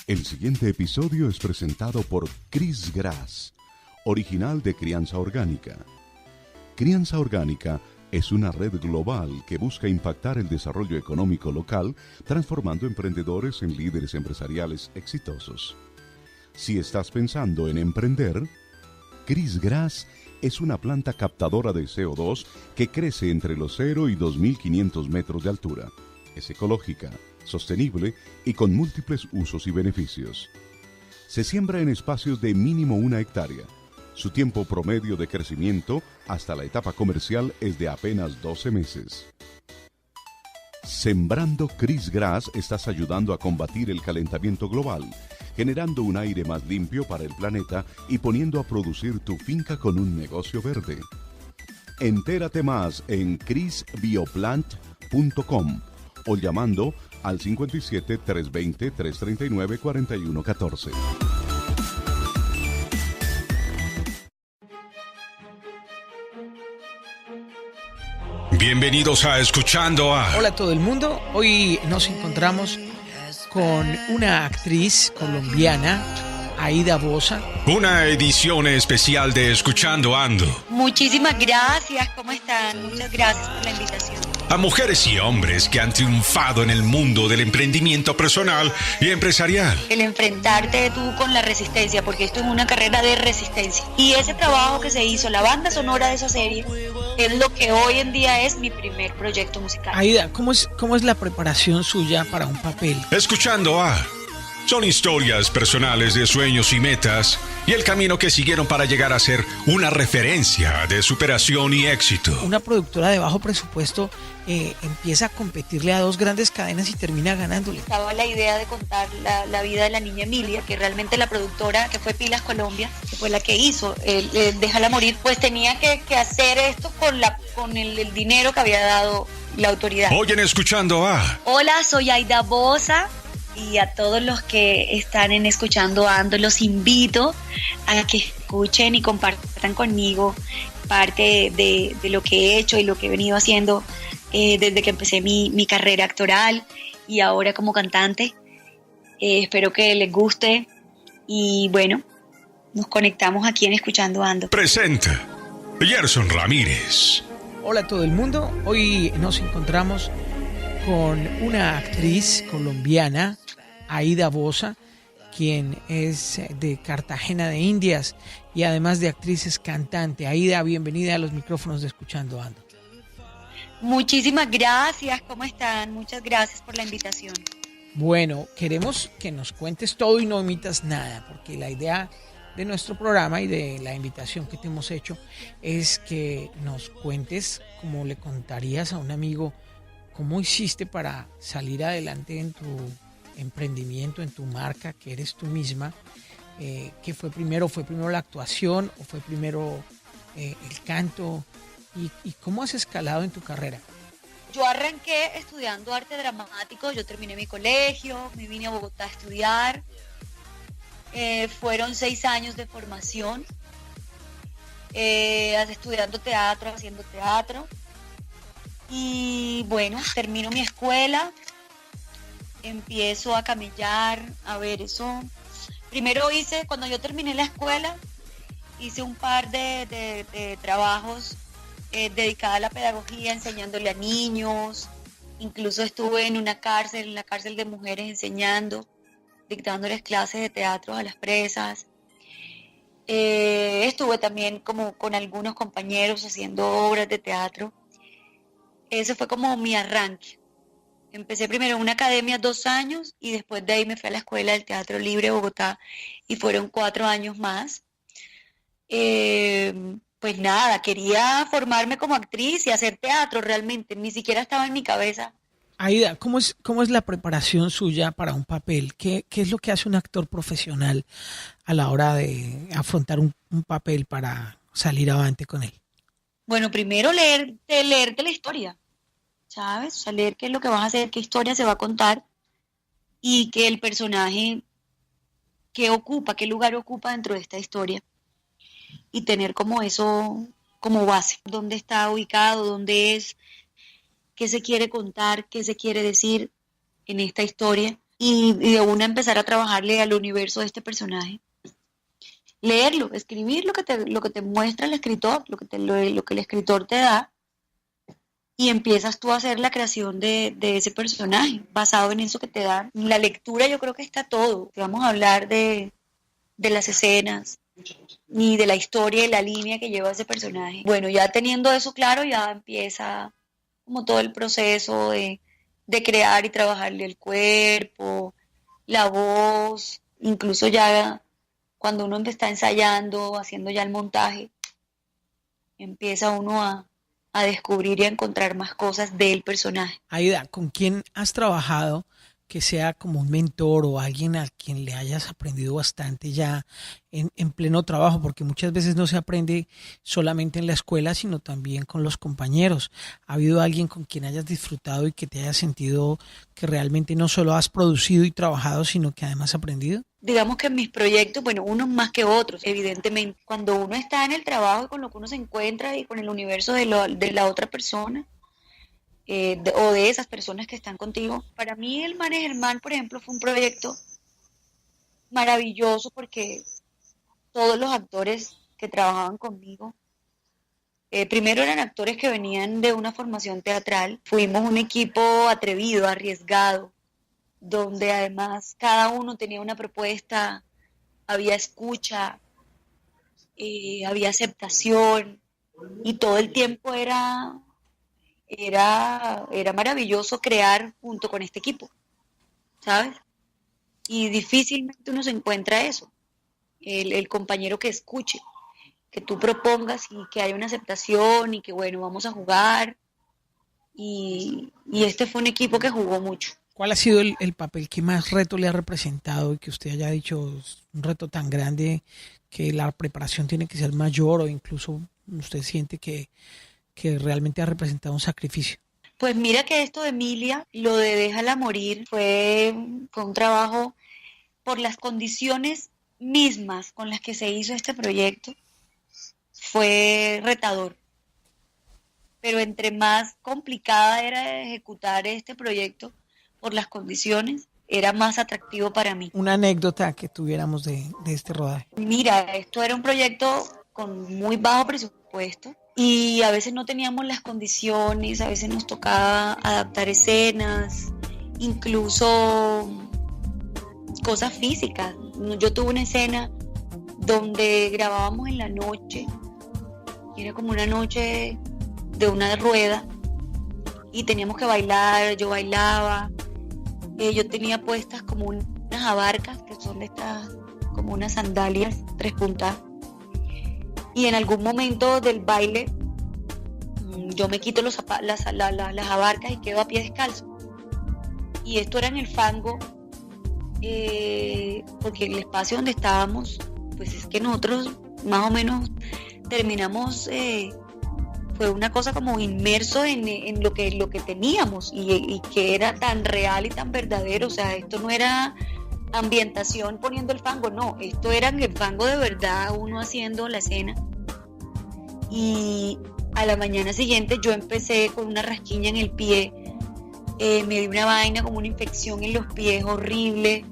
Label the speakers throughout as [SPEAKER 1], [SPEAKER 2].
[SPEAKER 1] El siguiente episodio es presentado por Chris Grass, original de Crianza Orgánica. Crianza Orgánica es una red global que busca impactar el desarrollo económico local, transformando emprendedores en líderes empresariales exitosos. Si estás pensando en emprender, Chris Grass es una planta captadora de CO2 que crece entre los 0 y 2.500 metros de altura. Es ecológica, sostenible y con múltiples usos y beneficios. Se siembra en espacios de mínimo 1 hectárea. Su tiempo promedio de crecimiento hasta la etapa comercial es de apenas 12 meses. Sembrando Chris Grass estás ayudando a combatir el calentamiento global, generando un aire más limpio para el planeta y poniendo a producir tu finca con un negocio verde. Entérate más en chrisbioplant.com o llamando al 57 320 339 4114.
[SPEAKER 2] Bienvenidos a Escuchando a...
[SPEAKER 3] Hola a todo el mundo, hoy nos encontramos con una actriz colombiana, Aida Bosa.
[SPEAKER 2] Una edición especial de Escuchando Ando.
[SPEAKER 4] Muchísimas gracias, ¿cómo están? Muchas gracias por la invitación.
[SPEAKER 2] A mujeres y hombres que han triunfado en el mundo del emprendimiento personal y empresarial.
[SPEAKER 4] El enfrentarte tú con la resistencia, porque esto es una carrera de resistencia. Y ese trabajo que se hizo, la banda sonora de esa serie, es lo que hoy en día es mi primer proyecto musical.
[SPEAKER 3] Aida, ¿cómo es la preparación suya para un papel?
[SPEAKER 2] Escuchando a... Son historias personales de sueños y metas y el camino que siguieron para llegar a ser una referencia de superación y éxito.
[SPEAKER 3] Una productora de bajo presupuesto empieza a competirle a dos grandes cadenas y termina ganándole.
[SPEAKER 4] Estaba la idea de contar la vida de la niña Emilia, que realmente la productora, que fue Pilas Colombia, que fue la que hizo Déjala Morir, pues tenía que hacer esto con el dinero que había dado la autoridad.
[SPEAKER 2] Hoy en Escuchando a...
[SPEAKER 4] Hola, soy Aida Bosa. Y a todos los que están Escuchando Ando, los invito a que escuchen y compartan conmigo parte de lo que he hecho y lo que he venido haciendo desde que empecé mi carrera actoral y ahora como cantante. Espero que les guste y bueno, nos conectamos aquí en Escuchando Ando.
[SPEAKER 2] Presenta Gerson Ramírez.
[SPEAKER 3] Hola a todo el mundo, hoy nos encontramos con una actriz colombiana, Aida Bosa, quien es de Cartagena de Indias y además de actriz es cantante. Aida, bienvenida a los micrófonos de Escuchando Ando.
[SPEAKER 4] Muchísimas gracias, ¿cómo están? Muchas gracias por la invitación.
[SPEAKER 3] Bueno, queremos que nos cuentes todo y no omitas nada, porque la idea de nuestro programa y de la invitación que te hemos hecho es que nos cuentes, como le contarías a un amigo, ¿cómo hiciste para salir adelante en tu emprendimiento, en tu marca, que eres tú misma? ¿Qué fue primero? ¿Fue primero la actuación o fue primero el canto? ¿Y cómo has escalado en tu carrera?
[SPEAKER 4] Yo arranqué estudiando arte dramático, yo terminé mi colegio, me vine a Bogotá a estudiar. Fueron 6 años de formación, estudiando teatro, haciendo teatro. Y bueno, termino mi escuela, empiezo a camellar, a ver eso. Primero cuando yo terminé la escuela, hice un par de trabajos dedicados a la pedagogía, enseñándole a niños. Incluso estuve en la cárcel de mujeres enseñando, dictándoles clases de teatro a las presas. Estuve también como con algunos compañeros haciendo obras de teatro. Ese fue como mi arranque. Empecé primero en una academia 2 años y después de ahí me fui a la Escuela del Teatro Libre de Bogotá y fueron 4 años más. Pues nada, quería formarme como actriz y hacer teatro realmente, ni siquiera estaba en mi cabeza.
[SPEAKER 3] Aida, ¿cómo es la preparación suya para un papel? ¿Qué es lo que hace un actor profesional a la hora de afrontar un papel para salir avante con él?
[SPEAKER 4] Bueno, primero leerte la historia, ¿sabes? O sea, leer qué es lo que vas a hacer, qué historia se va a contar y que el personaje, qué lugar ocupa dentro de esta historia y tener como eso como base, dónde está ubicado, dónde es, qué se quiere contar, qué se quiere decir en esta historia y de una empezar a trabajarle al universo de este personaje. Leerlo, escribir lo que te muestra el escritor, lo que el escritor te da, y empiezas tú a hacer la creación de ese personaje, basado en eso que te dan. En la lectura yo creo que está todo. Vamos a hablar de las escenas, ni de la historia y la línea que lleva ese personaje. Bueno, ya teniendo eso claro, ya empieza como todo el proceso de crear y trabajarle el cuerpo, la voz, incluso ya cuando uno está ensayando, haciendo ya el montaje, empieza uno a descubrir y a encontrar más cosas del personaje.
[SPEAKER 3] Aida, ¿con quién has trabajado que sea como un mentor o alguien a quien le hayas aprendido bastante ya en pleno trabajo? Porque muchas veces no se aprende solamente en la escuela, sino también con los compañeros. ¿Ha habido alguien con quien hayas disfrutado y que te hayas sentido que realmente no solo has producido y trabajado, sino que además has aprendido?
[SPEAKER 4] Digamos que en mis proyectos, bueno, unos más que otros, evidentemente. Cuando uno está en el trabajo y con lo que uno se encuentra y con el universo de la otra persona, o de esas personas que están contigo. Para mí el Man es Germán, por ejemplo, fue un proyecto maravilloso porque todos los actores que trabajaban conmigo, primero eran actores que venían de una formación teatral. Fuimos un equipo atrevido, arriesgado, donde además cada uno tenía una propuesta, había escucha, había aceptación, y todo el tiempo era maravilloso crear junto con este equipo, ¿sabes? Y difícilmente uno se encuentra eso, el compañero que escuche, que tú propongas y que haya una aceptación y que bueno, vamos a jugar, y este fue un equipo que jugó mucho.
[SPEAKER 3] ¿Cuál ha sido el papel que más reto le ha representado y que usted haya dicho es un reto tan grande que la preparación tiene que ser mayor, o incluso usted siente que realmente ha representado un sacrificio?
[SPEAKER 4] Pues mira que esto de Emilia, lo de Déjala Morir, fue un trabajo por las condiciones mismas con las que se hizo este proyecto. Fue retador. Pero entre más complicada era ejecutar este proyecto por las condiciones, era más atractivo para mí.
[SPEAKER 3] Una anécdota que tuviéramos de este rodaje.
[SPEAKER 4] Mira, esto era un proyecto con muy bajo presupuesto y a veces no teníamos las condiciones, a veces nos tocaba adaptar escenas, incluso cosas físicas. Yo tuve una escena donde grabábamos en la noche, era como una noche de una rueda y teníamos que bailar, yo bailaba, yo tenía puestas como unas abarcas, que son de estas, como unas sandalias, 3 puntas, y en algún momento del baile yo me quito las abarcas y quedo a pie descalzo, y esto era en el fango, porque el espacio donde estábamos, pues es que nosotros más o menos terminamos, fue una cosa como inmerso en lo que teníamos y que era tan real y tan verdadero. O sea, esto no era ambientación poniendo el fango, no, esto era en el fango de verdad, uno haciendo la escena. Y a la mañana siguiente yo empecé con una rasquiña en el pie, me dio una vaina como una infección en los pies horrible.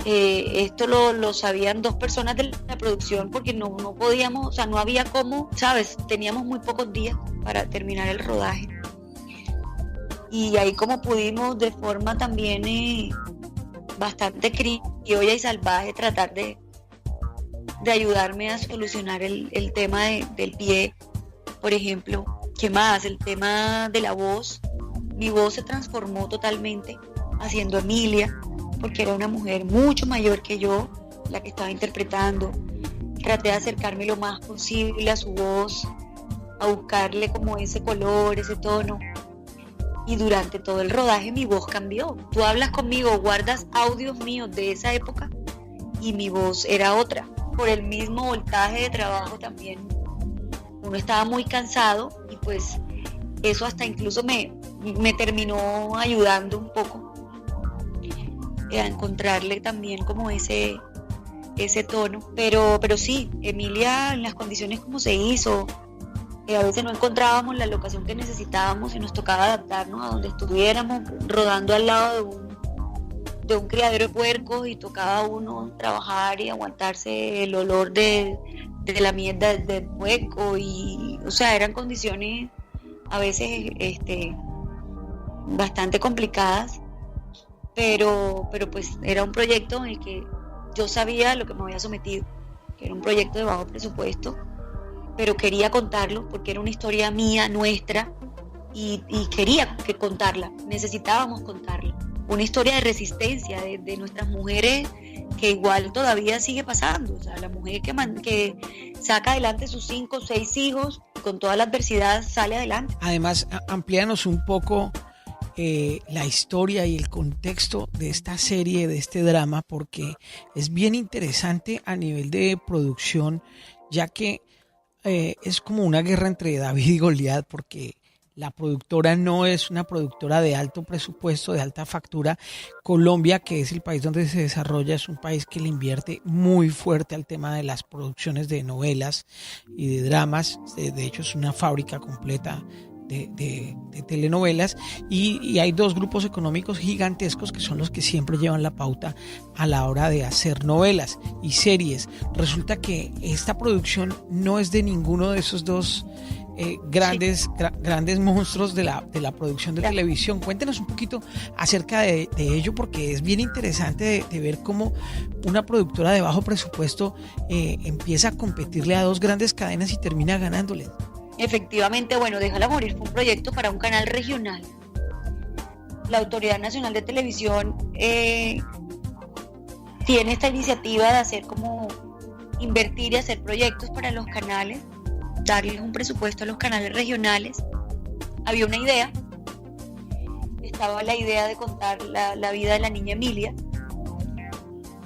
[SPEAKER 4] Esto lo sabían 2 personas de la producción porque no podíamos, o sea, no había cómo, ¿sabes? Teníamos muy pocos días para terminar el rodaje. Y ahí como pudimos, de forma también bastante criolla y salvaje, tratar de ayudarme a solucionar el tema del pie, por ejemplo. ¿Qué más? El tema de la voz. Mi voz se transformó totalmente haciendo Emilia, porque era una mujer mucho mayor que yo, la que estaba interpretando. Traté de acercarme lo más posible a su voz, a buscarle como ese color, ese tono. Y durante todo el rodaje mi voz cambió. Tú hablas conmigo, guardas audios míos de esa época y mi voz era otra. Por el mismo voltaje de trabajo también. Uno estaba muy cansado y pues eso hasta incluso me terminó ayudando un poco a encontrarle también como ese tono, pero sí, Emilia en las condiciones como se hizo, a veces no encontrábamos la locación que necesitábamos y nos tocaba adaptarnos a donde estuviéramos, rodando al lado de un criadero de puercos y tocaba a uno trabajar y aguantarse el olor de la mierda del puerco, y o sea, eran condiciones a veces bastante complicadas, pero pues era un proyecto en el que yo sabía lo que me había sometido, que era un proyecto de bajo presupuesto, pero quería contarlo porque era una historia mía, nuestra, y quería contarla, necesitábamos contarla. Una historia de resistencia de nuestras mujeres, que igual todavía sigue pasando. O sea, la mujer que saca adelante sus 5 o 6 hijos, con toda la adversidad sale adelante.
[SPEAKER 3] Además, amplíanos un poco la historia y el contexto de esta serie, de este drama, porque es bien interesante a nivel de producción, ya que es como una guerra entre David y Goliat, porque la productora no es una productora de alto presupuesto, de alta factura. Colombia, que es el país donde se desarrolla, es un país que le invierte muy fuerte al tema de las producciones de novelas y de dramas. De hecho, es una fábrica completa de telenovelas, y hay 2 grupos económicos gigantescos que son los que siempre llevan la pauta a la hora de hacer novelas y series. Resulta que esta producción no es de ninguno de esos 2 grandes monstruos de la producción de televisión. Cuéntenos un poquito acerca de ello, porque es bien interesante de ver cómo una productora de bajo presupuesto empieza a competirle a 2 grandes cadenas y termina ganándole.
[SPEAKER 4] Efectivamente, bueno, Déjala Morir fue un proyecto para un canal regional. La Autoridad Nacional de Televisión tiene esta iniciativa de hacer como invertir y hacer proyectos para los canales, darles un presupuesto a los canales regionales. Había una idea, estaba la idea de contar la vida de la niña Emilia,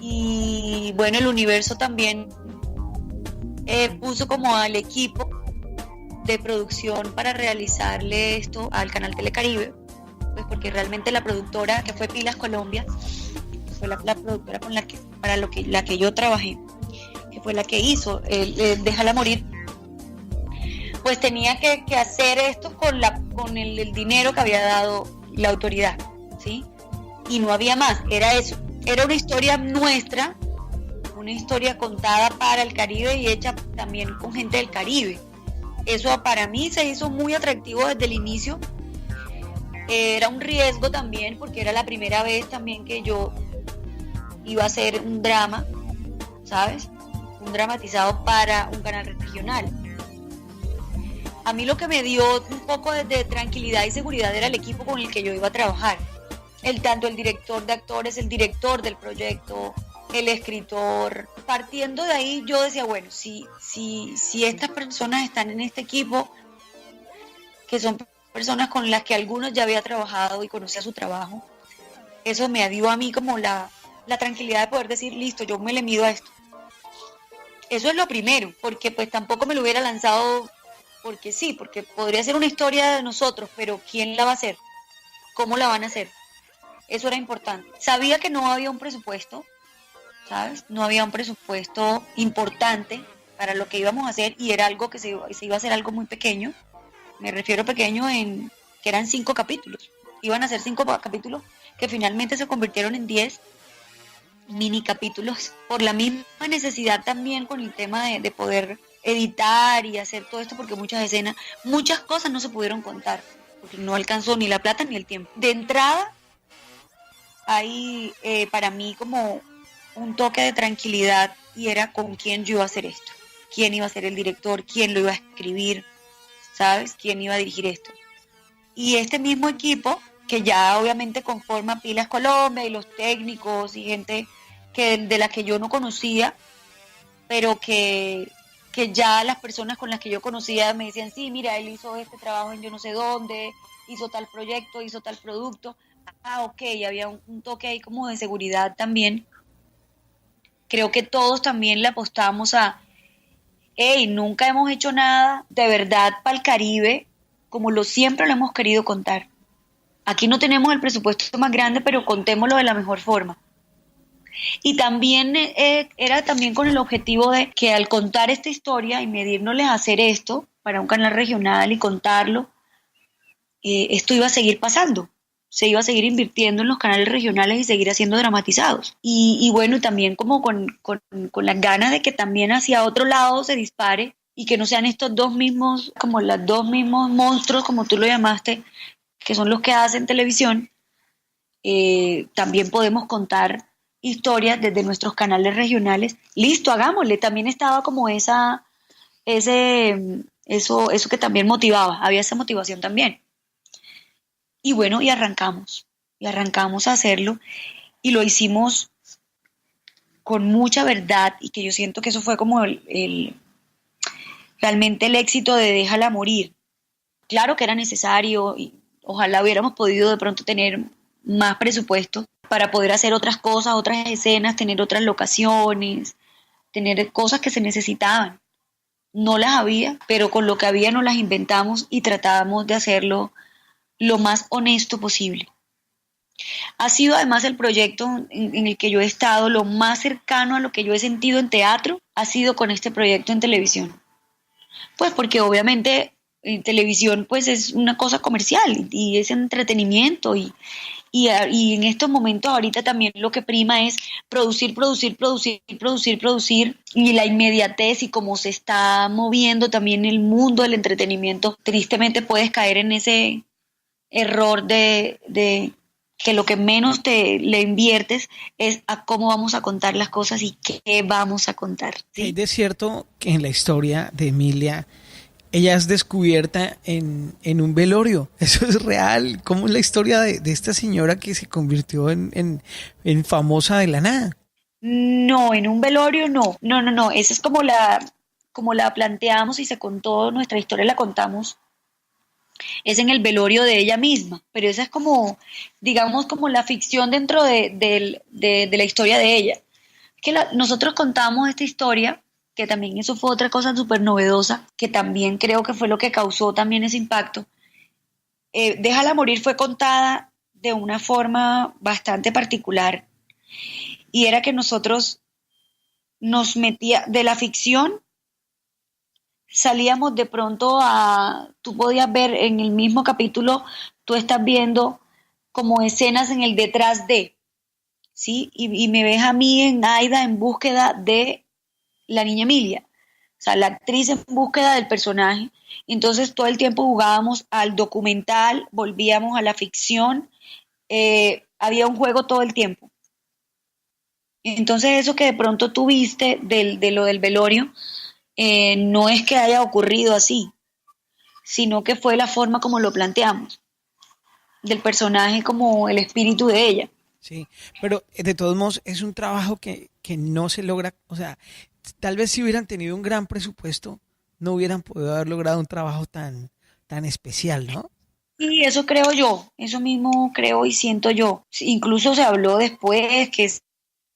[SPEAKER 4] y bueno, el Universo también puso como al equipo de producción para realizarle esto al canal Telecaribe, pues porque realmente la productora, que fue Pilas Colombia, que fue la productora con la que yo trabajé, que fue la que hizo Déjala Morir, pues tenía que hacer esto con el dinero que había dado la autoridad, ¿sí? Y no había más, era eso, era una historia nuestra, una historia contada para el Caribe y hecha también con gente del Caribe. Eso para mí se hizo muy atractivo desde el inicio. Era un riesgo también, porque era la primera vez también que yo iba a hacer un drama, ¿sabes? Un dramatizado para un canal regional. A mí lo que me dio un poco de tranquilidad y seguridad era el equipo con el que yo iba a trabajar. Tanto el director de actores, el director del proyecto, el escritor. Partiendo de ahí, yo decía, bueno, si estas personas están en este equipo, que son personas con las que algunos ya había trabajado y conocía su trabajo, eso me dio a mí como la tranquilidad de poder decir, listo, yo me le mido a esto. Eso es lo primero, porque pues tampoco me lo hubiera lanzado porque sí, porque podría ser una historia de nosotros, pero ¿quién la va a hacer? ¿Cómo la van a hacer? Eso era importante. Sabía que no había un presupuesto, ¿sabes? No había un presupuesto importante para lo que íbamos a hacer, y era algo que se iba a hacer algo muy pequeño. Me refiero pequeño en que eran 5 capítulos. Iban a ser 5 capítulos que finalmente se convirtieron en 10 mini capítulos, por la misma necesidad también con el tema de poder editar y hacer todo esto, porque muchas cosas no se pudieron contar, porque no alcanzó ni la plata ni el tiempo. De entrada, hay para mí como un toque de tranquilidad, y era con quién yo iba a hacer esto, quién iba a ser el director, quién lo iba a escribir, ¿sabes? Quién iba a dirigir esto. Y este mismo equipo, que ya obviamente conforma Pilas Colombia y los técnicos y gente de la que yo no conocía, pero que ya las personas con las que yo conocía me decían, sí, mira, él hizo este trabajo en yo no sé dónde, hizo tal proyecto, hizo tal producto. Ok, había un toque ahí como de seguridad también. Creo que todos también le apostamos a, nunca hemos hecho nada de verdad para el Caribe como siempre lo hemos querido contar. Aquí no tenemos el presupuesto más grande, pero contémoslo de la mejor forma. Y también era también con el objetivo de que al contar esta historia y medirnosles a hacer esto para un canal regional y contarlo, esto iba a seguir pasando, se iba a seguir invirtiendo en los canales regionales y seguir haciendo dramatizados. Y bueno, también como con las ganas de que también hacia otro lado se dispare y que no sean estos dos mismos, como los dos mismos monstruos, como tú lo llamaste, que son los que hacen televisión. También podemos contar historias desde nuestros canales regionales. Listo, hagámosle. También estaba como eso que también motivaba, había esa motivación también. Y bueno, y arrancamos a hacerlo, y lo hicimos con mucha verdad, y que yo siento que eso fue como realmente el éxito de Déjala Morir. Claro que era necesario, y ojalá hubiéramos podido de pronto tener más presupuesto para poder hacer otras cosas, otras escenas, tener otras locaciones, tener cosas que se necesitaban. No las había, pero con lo que había nos las inventamos y tratábamos de hacerlo lo más honesto posible. Ha sido además el proyecto en el que yo he estado lo más cercano a lo que yo he sentido en teatro, ha sido con este proyecto en televisión. Pues porque obviamente en televisión pues es una cosa comercial y es entretenimiento y en estos momentos ahorita también lo que prima es producir, y la inmediatez y cómo se está moviendo también el mundo del entretenimiento, tristemente puedes caer en ese error de que lo que menos le inviertes es a cómo vamos a contar las cosas y qué vamos a contar, ¿sí?
[SPEAKER 3] Hay de cierto que en la historia de Emilia, ella es descubierta en un velorio. Eso es real. ¿Cómo es la historia de esta señora que se convirtió en famosa de la nada?
[SPEAKER 4] No, en un velorio no. No. Esa es como la planteamos y se contó, nuestra historia la contamos. Es en el velorio de ella misma. Pero esa es como, digamos, como la ficción dentro de la historia de ella. Nosotros contamos esta historia, que también eso fue otra cosa súper novedosa, que también creo que fue lo que causó también ese impacto. Déjala Morir fue contada de una forma bastante particular, y era que nosotros nos metía de la ficción, salíamos de pronto tú podías ver en el mismo capítulo, tú estás viendo como escenas en el detrás de, ¿sí? Y me ves a mí en Aida en búsqueda de la niña Emilia, o sea, la actriz en búsqueda del personaje. Entonces todo el tiempo jugábamos al documental, volvíamos a la ficción, había un juego todo el tiempo. Entonces eso que de pronto tuviste de lo del velorio, no es que haya ocurrido así, sino que fue la forma como lo planteamos, del personaje como el espíritu de ella.
[SPEAKER 3] Sí, pero de todos modos es un trabajo que no se logra, o sea, tal vez si hubieran tenido un gran presupuesto, no hubieran podido haber logrado un trabajo tan especial, ¿no?
[SPEAKER 4] Y eso creo yo, eso mismo creo y siento yo. Incluso se habló después que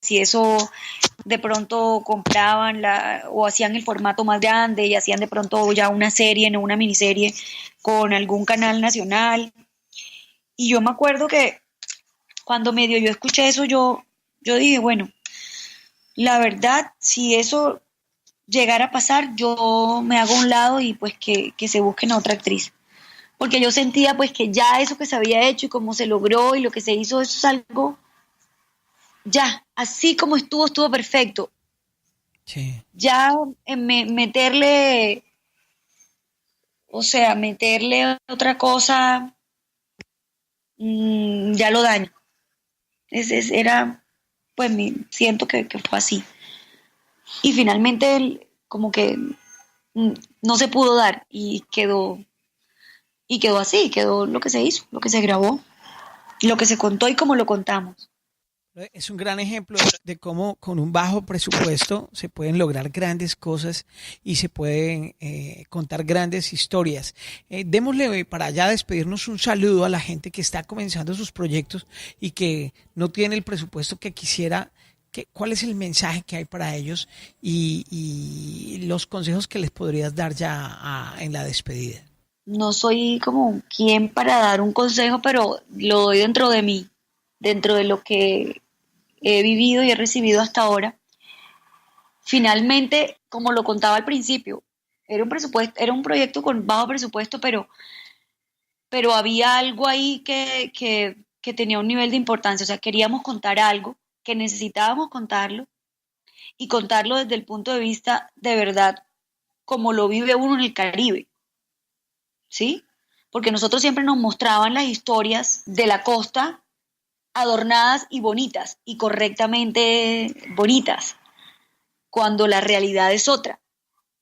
[SPEAKER 4] si eso de pronto compraban o hacían el formato más grande y hacían de pronto ya una serie, no una miniserie, con algún canal nacional. Y yo me acuerdo que cuando medio yo escuché eso, yo dije, bueno, la verdad, si eso llegara a pasar, yo me hago a un lado y pues que se busquen a otra actriz. Porque yo sentía pues que ya eso que se había hecho y cómo se logró y lo que se hizo, eso es algo, ya, así como estuvo perfecto.
[SPEAKER 3] Sí.
[SPEAKER 4] Ya meterle otra cosa, ya lo daño. Era, pues siento que fue así. Y finalmente como que no se pudo dar y quedó así, quedó lo que se hizo, lo que se grabó, lo que se contó y cómo lo contamos.
[SPEAKER 3] Es un gran ejemplo de cómo con un bajo presupuesto se pueden lograr grandes cosas y se pueden contar grandes historias. Démosle para ya despedirnos un saludo a la gente que está comenzando sus proyectos y que no tiene el presupuesto que quisiera. ¿Cuál es el mensaje que hay para ellos y los consejos que les podrías dar ya en la despedida?
[SPEAKER 4] No soy como quien para dar un consejo, pero lo doy dentro de mí, dentro de lo que he vivido y he recibido hasta ahora. Finalmente, como lo contaba al principio, era un proyecto con bajo presupuesto, pero había algo ahí que que tenía un nivel de importancia, o sea, queríamos contar algo, que necesitábamos contarlo y contarlo desde el punto de vista de verdad, como lo vive uno en el Caribe, ¿sí? Porque nosotros siempre nos mostraban las historias de la costa adornadas y bonitas, y correctamente bonitas, cuando la realidad es otra,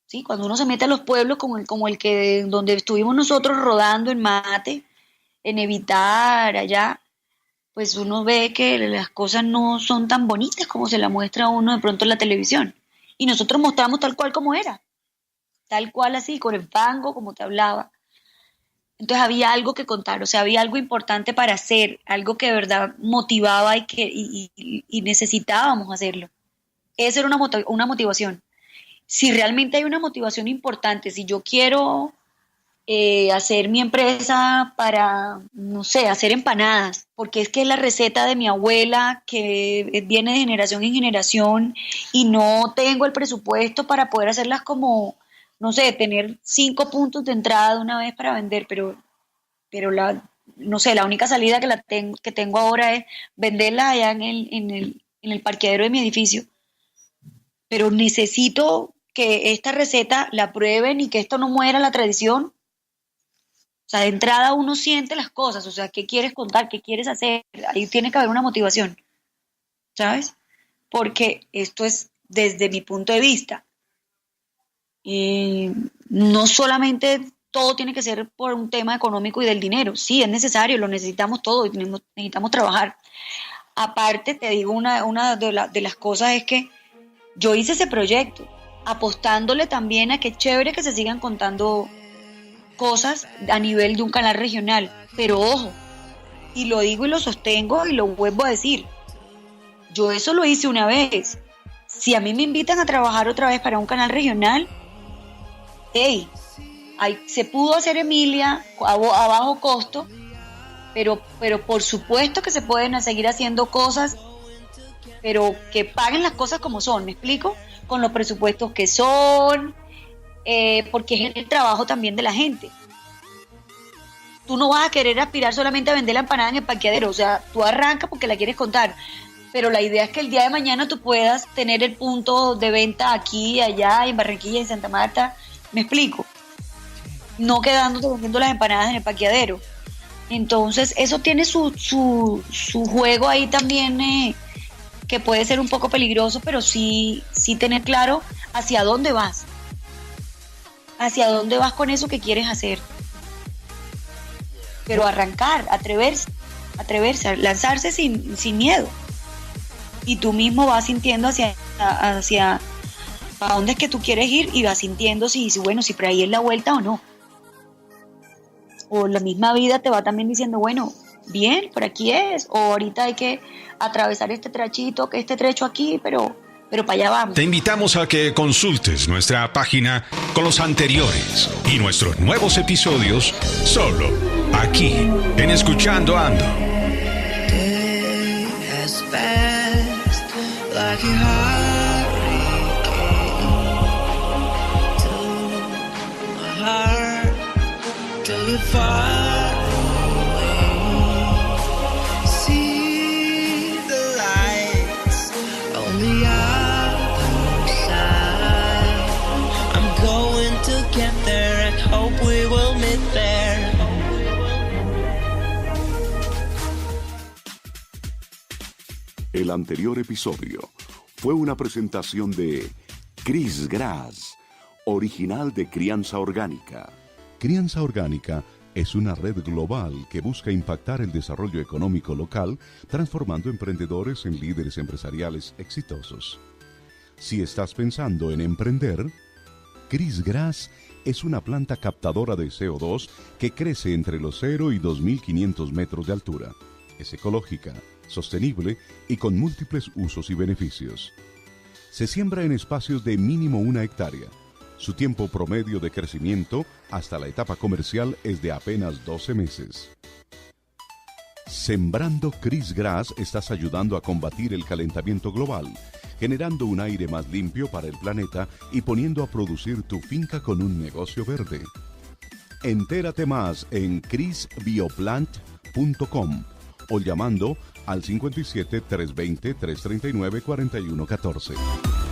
[SPEAKER 4] ¿sí? Cuando uno se mete a los pueblos como el que donde estuvimos nosotros rodando en Mate, en Evitar, allá, pues uno ve que las cosas no son tan bonitas como se la muestra a uno de pronto en la televisión. Y nosotros mostramos tal cual como era, tal cual así, con el fango, como te hablaba. Entonces había algo que contar, o sea, había algo importante para hacer, algo que de verdad motivaba y necesitábamos hacerlo. Esa era una motivación. Si realmente hay una motivación importante, si yo quiero hacer mi empresa para, no sé, hacer empanadas, porque es que es la receta de mi abuela que viene de generación en generación y no tengo el presupuesto para poder hacerlas como, no sé, tener 5 puntos de entrada de una vez para vender, pero no sé, la única salida que tengo ahora es venderlas allá en el parqueadero de mi edificio. Pero necesito que esta receta la prueben y que esto no muera la tradición. O sea, de entrada uno siente las cosas, o sea, ¿qué quieres contar? ¿Qué quieres hacer? Ahí tiene que haber una motivación, ¿sabes? Porque esto es desde mi punto de vista. No solamente todo tiene que ser por un tema económico y del dinero. Sí, es necesario, lo necesitamos todo y necesitamos trabajar. Aparte, te digo, una de las cosas es que yo hice ese proyecto apostándole también a que es chévere que se sigan contando cosas a nivel de un canal regional, pero ojo, y lo digo y lo sostengo y lo vuelvo a decir, yo eso lo hice una vez. Si a mí me invitan a trabajar otra vez para un canal regional, hey, se pudo hacer Emilia a bajo costo, pero por supuesto que se pueden seguir haciendo cosas, pero que paguen las cosas como son, ¿me explico? Con los presupuestos que son, porque es el trabajo también de la gente. Tú no vas a querer aspirar solamente a vender la empanada en el parqueadero, o sea, tú arrancas porque la quieres contar, pero la idea es que el día de mañana tú puedas tener el punto de venta aquí, allá, en Barranquilla, en Santa Marta, ¿me explico? No quedándote vendiendo las empanadas en el parqueadero. Entonces, eso tiene su juego ahí también, que puede ser un poco peligroso, pero sí tener claro hacia dónde vas con eso que quieres hacer. Pero arrancar, atreverse, lanzarse sin miedo. Y tú mismo vas sintiendo hacia a dónde es que tú quieres ir y vas sintiendo si por ahí es la vuelta o no. O la misma vida te va también diciendo, bueno, bien, por aquí es, o ahorita hay que atravesar este trecho aquí, pero para allá vamos.
[SPEAKER 2] Te invitamos a que consultes nuestra página con los anteriores y nuestros nuevos episodios solo aquí en Escuchando Ando.
[SPEAKER 1] El anterior episodio fue una presentación de Cris Gras, original de Crianza Orgánica. Crianza Orgánica es una red global que busca impactar el desarrollo económico local, transformando emprendedores en líderes empresariales exitosos. Si estás pensando en emprender, Cris Gras es una planta captadora de CO2 que crece entre los 0 y 2.500 metros de altura. Es ecológica, sostenible y con múltiples usos y beneficios. Se siembra en espacios de mínimo 1 hectárea. Su tiempo promedio de crecimiento hasta la etapa comercial es de apenas 12 meses. Sembrando Cris Gras estás ayudando a combatir el calentamiento global, generando un aire más limpio para el planeta y poniendo a producir tu finca con un negocio verde. Entérate más en crisbioplant.com o llamando al 57 320 339 4114.